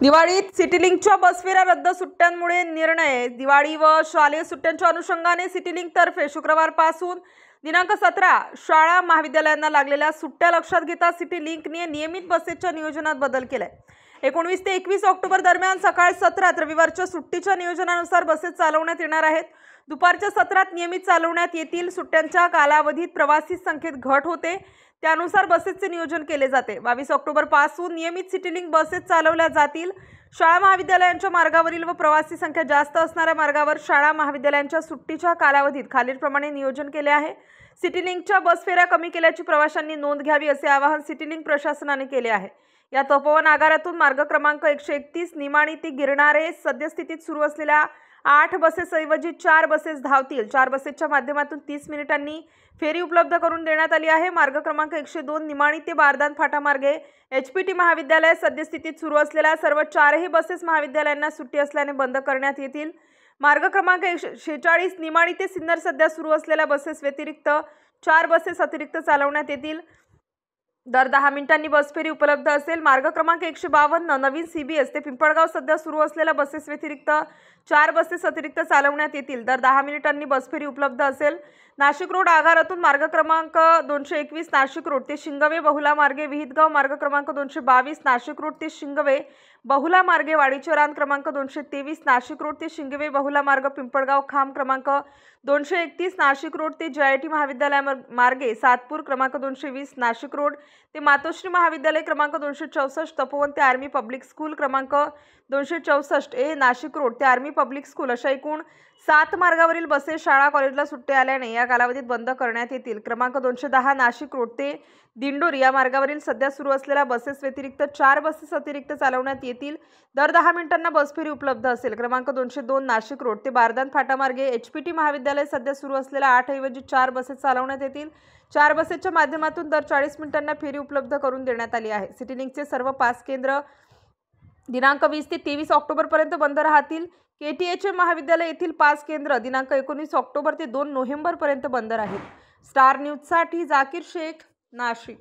दिवाळीत सिटीलिंकच्या बसफेऱ्या रद्द सुट्ट्यांमुळे निर्णय। दिवाळी व शालेय सुट्ट्यांच्या अनुषंगाने सिटीलिंकतर्फे शुक्रवारपासून दिनांक 17 शाळा महाविद्यालयांना लागलेल्या सुट्ट्या लक्षात घेता सिटीलिंकने नियमित बसेसच्या नियोजनात बदल केलाय। 19 ते 21 ऑक्टोबर दरम्यान सकाळ सत्रात रविवारच्या सुट्टीच्या नियोजनानुसार बसेस चालवण्यात येणार आहेत। दुपारच्या सत्रात नियमित चालवण्यात येतील। सुट्ट्यांच्या कालावधीत प्रवासी संख्येत घट होते, त्यानुसार बसेसचे नियोजन केले जाते। 22 ऑक्टोबर पासून नियमित सिटीलिंक बसेस चालवल्या जातील। शाळा महाविद्यालयांच्या मार्गावरील व प्रवासी संख्या जास्त असणाऱ्या मार्गावर शाळा महाविद्यालयांच्या सुट्टीच्या कालावधीत खालीलप्रमाणे नियोजन केले आहे। सिटीलिंकच्या बस फेऱ्या कमी केल्याची प्रवाशांनी नोंद घ्यावी असे आवाहन सिटीलिंक प्रशासनाने केले आहे। या तपोवन आगारातून मार्ग क्रमांक 131 निमाणी ते गिरणारे सद्यस्थितीत सुरू असलेल्या 8 बसेसऐवजी 4 बसेस धावतील। 4 बसेसच्या माध्यमातून 30 मिनिटांनी फेरी उपलब्ध करून देण्यात आली आहे। मार्ग क्रमांक 102 निमाणी ते बारदान फाटा मार्गे HPT महाविद्यालय सद्यस्थितीत सुरू असलेल्या सर्व 4ही बसेस महाविद्यालयांना सुट्टी असल्याने बंद करण्यात येतील। मार्ग क्रमांक 146 निमाणी ते सिन्नर सध्या सुरू असलेल्या बसेस व्यतिरिक्त 4 बसेस अतिरिक्त चालवण्यात येतील। दर 10 मिनिटांनी बस फेरी उपलब्ध असेल। मार्ग क्रमांक 152 नवीन CBS ते पिंपळगाव सध्या सुरू असलेल्या बसेस व्यतिरिक्त 4 बसेस अतिरिक्त चालवण्यात येतील। दर 10 मिनिटांनी बस फेरी उपलब्ध असेल। नाशिक रोड आगारातून मार्ग क्रमांक 221 नाशिक रोड ते शिंगवे बहुला मार्गे विहितगाव मार्ग क्रमांक 222 नाशिक रोड ते शिंगवे बहुला मार्गे वाडीचे रान क्रमांक 223 नाशिक रोड ते शिंगवे बहुला मार्ग पिंपळगाव खांब क्रमांक 231 नाशिक रोड ते JIT महाविद्यालय मार्गे सातपूर क्रमांक 220 नाशिक रोड ते मातोश्री महाविद्यालय क्रमांक 264 तपोवन ते आर्मी पब्लिक स्कूल क्रमांक 264 ए नाशिक रोड ते आर्मी पब्लिक स्कूल अशा एकूण 7 मार्गावरील बसेस शाळा कॉलेजला सुट्ट्या आल्याने या कालावधीत बंद करण्यात येतील। क्रमांक 210 नाशिक रोड ते दिंडोरी या मार्गावरील सध्या सुरू असलेल्या बसेस व्यतिरिक्त 4 बसेस अतिरिक्त चालवण्यात येतील। दर 10 मिनिटांना बस फेरी उपलब्ध असेल। क्रमांक 202 नाशिक रोड ते बारदान फाटा मार्गे HPT महाविद्यालय सध्या सुरू असलेल्या 8 ऐवजी 4 बसेस चालवण्यात येतील। 4 बसेसच्या माध्यमातून दर 40 मिनिटांना फेरी उपलब्ध करून देण्यात आली आहे। सिटीलिंकचे सर्व 5 केंद्र दिनांक 20 ते 23 ऑक्टोबर पर्यंत बंद राहतील। KTHM महाविद्यालय येथील 5 केंद्र दिनांक 19 ऑक्टोबर ते 2 नोव्हेंबर पर्यंत बंद राहील। स्टार न्यूज साठी जाकीर शेख, नाशिक।